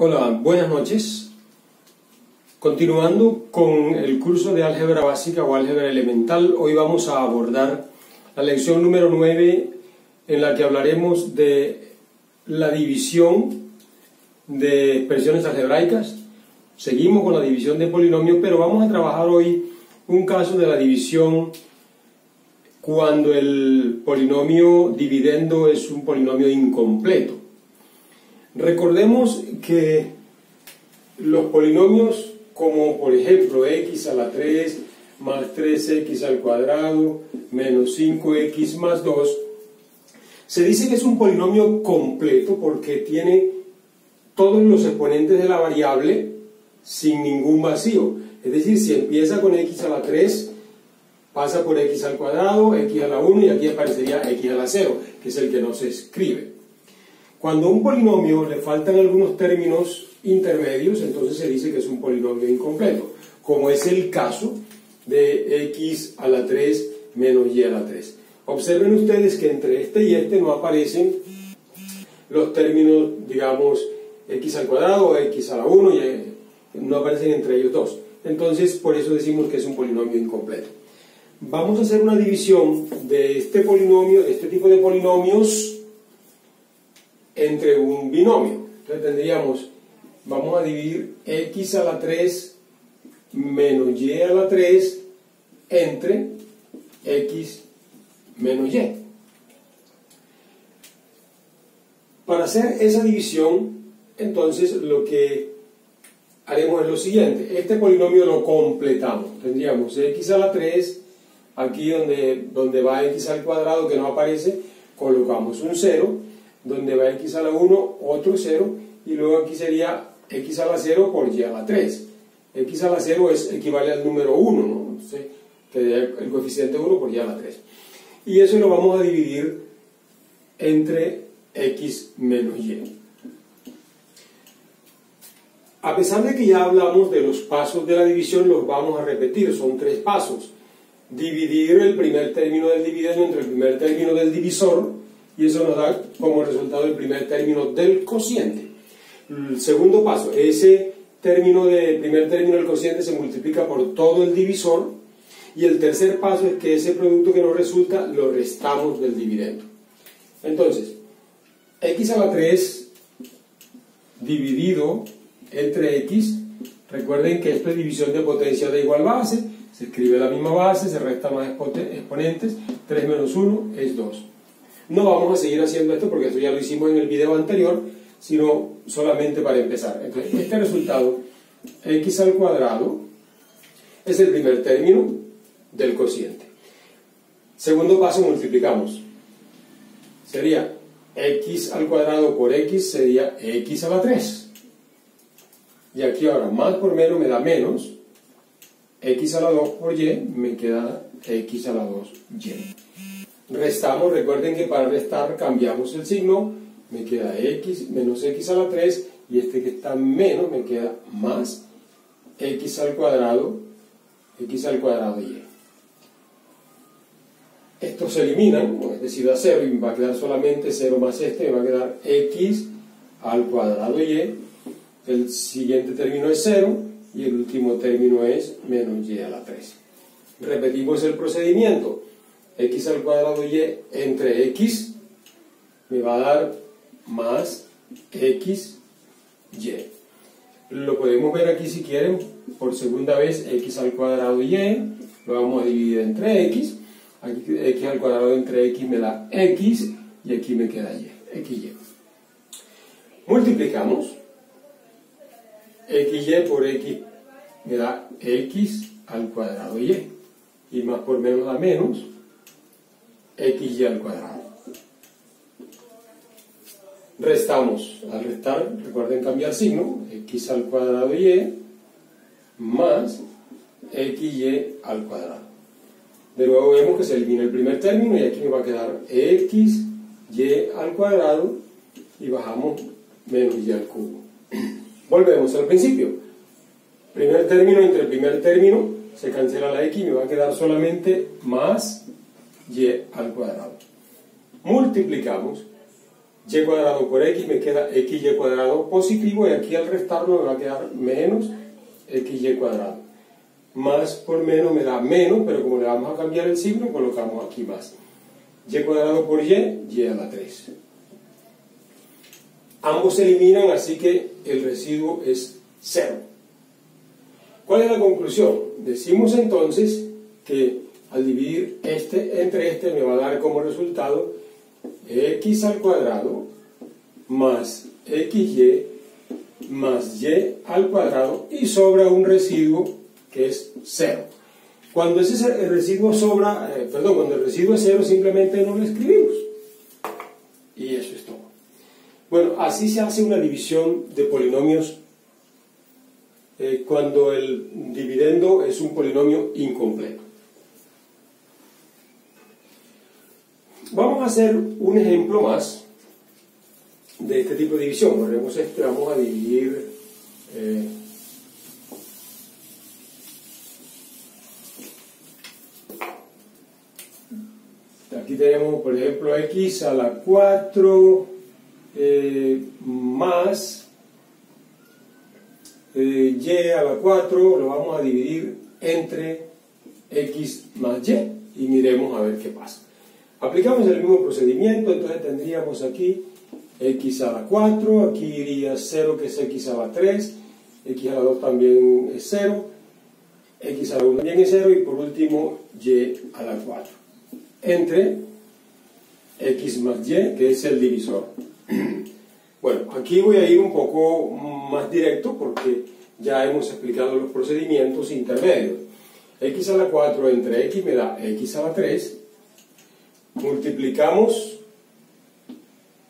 Hola, buenas noches. Continuando con el curso de álgebra básica o álgebra elemental, hoy vamos a abordar la lección número 9 en la que hablaremos de la división de expresiones algebraicas. Seguimos con la división de polinomios, pero vamos a trabajar hoy un caso de la división cuando el polinomio dividendo es un polinomio incompleto. Recordemos que los polinomios como por ejemplo x a la 3 más 3x al cuadrado menos 5x más 2, se dice que es un polinomio completo porque tiene todos los exponentes de la variable sin ningún vacío. Es decir, si empieza con x a la 3, pasa por x al cuadrado, x a la 1 y aquí aparecería x a la 0, que es el que no se escribe. Cuando a un polinomio le faltan algunos términos intermedios, entonces se dice que es un polinomio incompleto, como es el caso de x a la 3 menos y a la 3. Observen ustedes que entre este y este no aparecen los términos, digamos, x al cuadrado o x a la 1, y no aparecen entre ellos dos. Entonces, por eso decimos que es un polinomio incompleto. Vamos a hacer una división de este polinomio, de este tipo de polinomios, entre un binomio. Entonces tendríamos, vamos a dividir x a la 3 menos y a la 3 entre x menos y. Para hacer esa división, entonces lo que haremos es lo siguiente: este polinomio lo completamos. Tendríamos x a la 3, aquí donde va x al cuadrado que no aparece, colocamos un 0, donde va x a la 1, otro 0, y luego aquí sería x a la 0 por y a la 3. X a la 0 equivale al número 1, ¿no? Entonces, quedaría el coeficiente 1 por y a la 3. Y eso lo vamos a dividir entre x menos y. A pesar de que ya hablamos de los pasos de la división, los vamos a repetir. Son 3 pasos. Dividir el primer término del dividendo entre el primer término del divisor, y eso nos da como resultado el primer término del cociente. El segundo paso, ese primer término del cociente se multiplica por todo el divisor, y el tercer paso es que ese producto que nos resulta lo restamos del dividendo. Entonces, x a la 3 dividido entre x, recuerden que esto es división de potencia de igual base, se escribe la misma base, se restan más exponentes, 3 menos 1 es 2. No vamos a seguir haciendo esto porque esto ya lo hicimos en el video anterior, sino solamente para empezar. Entonces, este resultado, x al cuadrado, es el primer término del cociente. Segundo paso, multiplicamos. Sería x al cuadrado por x, sería x a la 3. Y aquí ahora, más por menos me da menos, x a la 2 por y, me queda x a la 2y. Restamos, recuerden que para restar cambiamos el signo, me queda x menos x a la 3, y este que está menos me queda más x al cuadrado y. Estos se eliminan, es decir, da 0, y me va a quedar solamente 0 más este, me va a quedar x al cuadrado y. El siguiente término es 0, y el último término es menos y a la 3. Repetimos el procedimiento. X al cuadrado y entre x me va a dar más x y. Lo podemos ver aquí si quieren por segunda vez. X al cuadrado y lo vamos a dividir entre x. Aquí x al cuadrado entre x me da x, y aquí me queda y, xy. Multiplicamos. xy por x me da x al cuadrado y más por menos da menos xy al cuadrado. Restamos. Al restar, recuerden cambiar signo, x al cuadrado y más xy al cuadrado. De nuevo vemos que se elimina el primer término, y aquí me va a quedar xy al cuadrado, y bajamos menos y al cubo. Volvemos al principio. Primer término entre primer término, se cancela la x, me va a quedar solamente más y al cuadrado. Multiplicamos. y cuadrado por x me queda xy cuadrado positivo, y aquí al restarlo me va a quedar menos xy cuadrado. Más por menos me da menos, pero como le vamos a cambiar el signo, colocamos aquí más. Y cuadrado por y a la 3. Ambos se eliminan, así que el residuo es 0. ¿Cuál es la conclusión? Decimos entonces que al dividir este entre este me va a dar como resultado x al cuadrado más xy más y al cuadrado, y sobra un residuo que es 0. Cuando ese residuo sobra, cuando el residuo es 0, simplemente no lo escribimos. Y eso es todo. Bueno, así se hace una división de polinomios cuando el dividendo es un polinomio incompleto. Vamos a hacer un ejemplo más de este tipo de división. Ponemos este, vamos a dividir aquí tenemos, por ejemplo, x a la 4 más y a la 4, lo vamos a dividir entre x más y miremos a ver qué pasa. Aplicamos el mismo procedimiento, entonces tendríamos aquí x a la 4, aquí iría 0 que es x a la 3, x a la 2 también es 0, x a la 1 también es 0, y por último y a la 4, entre x más y, que es el divisor. Bueno, aquí voy a ir un poco más directo porque ya hemos explicado los procedimientos intermedios. X a la 4 entre x me da x a la 3, multiplicamos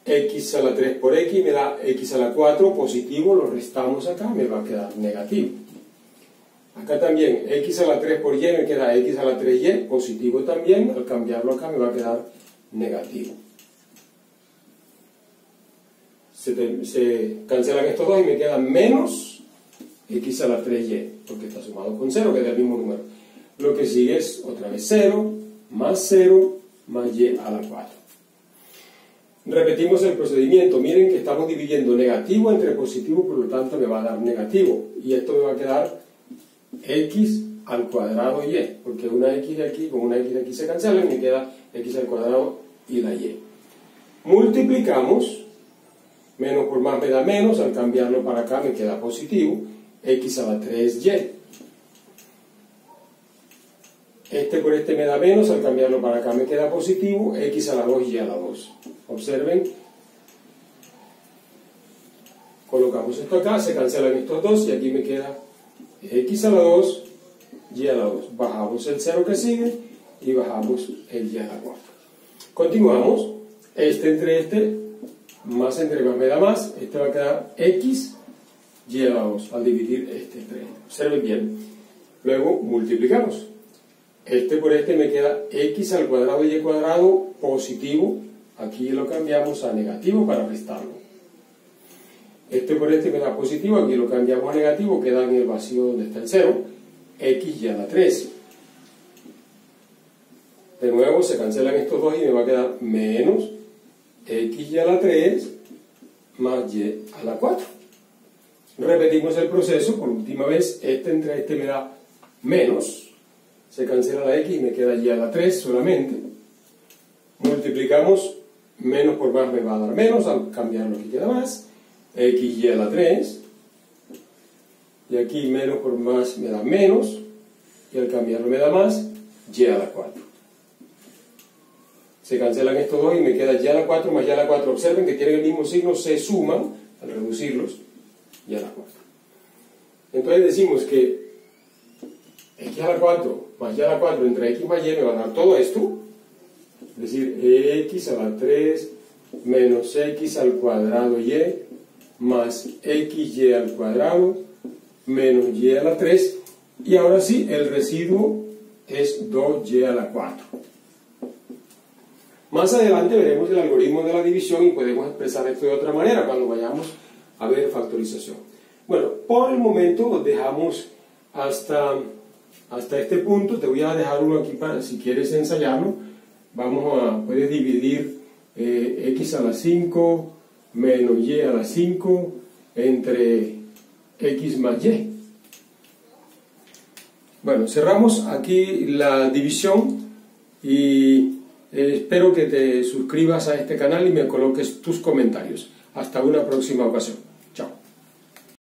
x a la 3 por x me da x a la 4 positivo, lo restamos acá, me va a quedar negativo. Acá también x a la 3 por y me queda x a la 3y positivo también, al cambiarlo acá me va a quedar negativo. Se cancelan estos dos y me queda menos x a la 3y, porque está sumado con 0, que es el mismo número. Lo que sigue es otra vez 0 más y a la 4. Repetimos el procedimiento. Miren que estamos dividiendo negativo entre positivo, por lo tanto me va a dar negativo, y esto me va a quedar x al cuadrado y, porque una x de aquí con una x de aquí se cancelan y me queda x al cuadrado y la y. Multiplicamos, menos por más me da menos, al cambiarlo para acá me queda positivo, x a la 3y. Este por este me da menos, al cambiarlo para acá me queda positivo, x a la 2 y a la 2. Observen, colocamos esto acá, se cancelan estos dos y aquí me queda x a la 2 y a la 2. Bajamos el 0 que sigue y bajamos el y a la 4. Continuamos, este entre este, más entre más me da más, este va a quedar x y a la 2 al dividir este entre este. Observen bien. Luego multiplicamos. Este por este me queda x al cuadrado y cuadrado positivo. Aquí lo cambiamos a negativo para restarlo. Este por este me da positivo, aquí lo cambiamos a negativo, queda en el vacío donde está el 0, x y a la 3. De nuevo se cancelan estos dos y me va a quedar menos x y a la 3 más y a la 4. Repetimos el proceso por última vez. Este entre este me da menos, se cancela la x y me queda y a la 3 solamente. Multiplicamos, menos por más me va a dar menos, al cambiarlo aquí queda más, x y a la 3, y aquí menos por más me da menos, y al cambiarlo me da más, y a la 4. Se cancelan estos dos y me queda y a la 4 más y a la 4. Observen que tienen el mismo signo, se suman al reducirlos, y a la 4. Entonces decimos que x a la 4 más y a la 4 entre x más y me va a dar todo esto, es decir, x a la 3 menos x al cuadrado y más xy al cuadrado menos y a la 3, y ahora sí, el residuo es 2y a la 4. Más adelante veremos el algoritmo de la división y podemos expresar esto de otra manera cuando vayamos a ver factorización. Bueno, por el momento dejamos hasta este punto. Te voy a dejar uno aquí para si quieres ensayarlo. Puedes dividir x a la 5 menos y a la 5 entre x más y. Bueno, cerramos aquí la división y espero que te suscribas a este canal y me coloques tus comentarios. Hasta una próxima ocasión.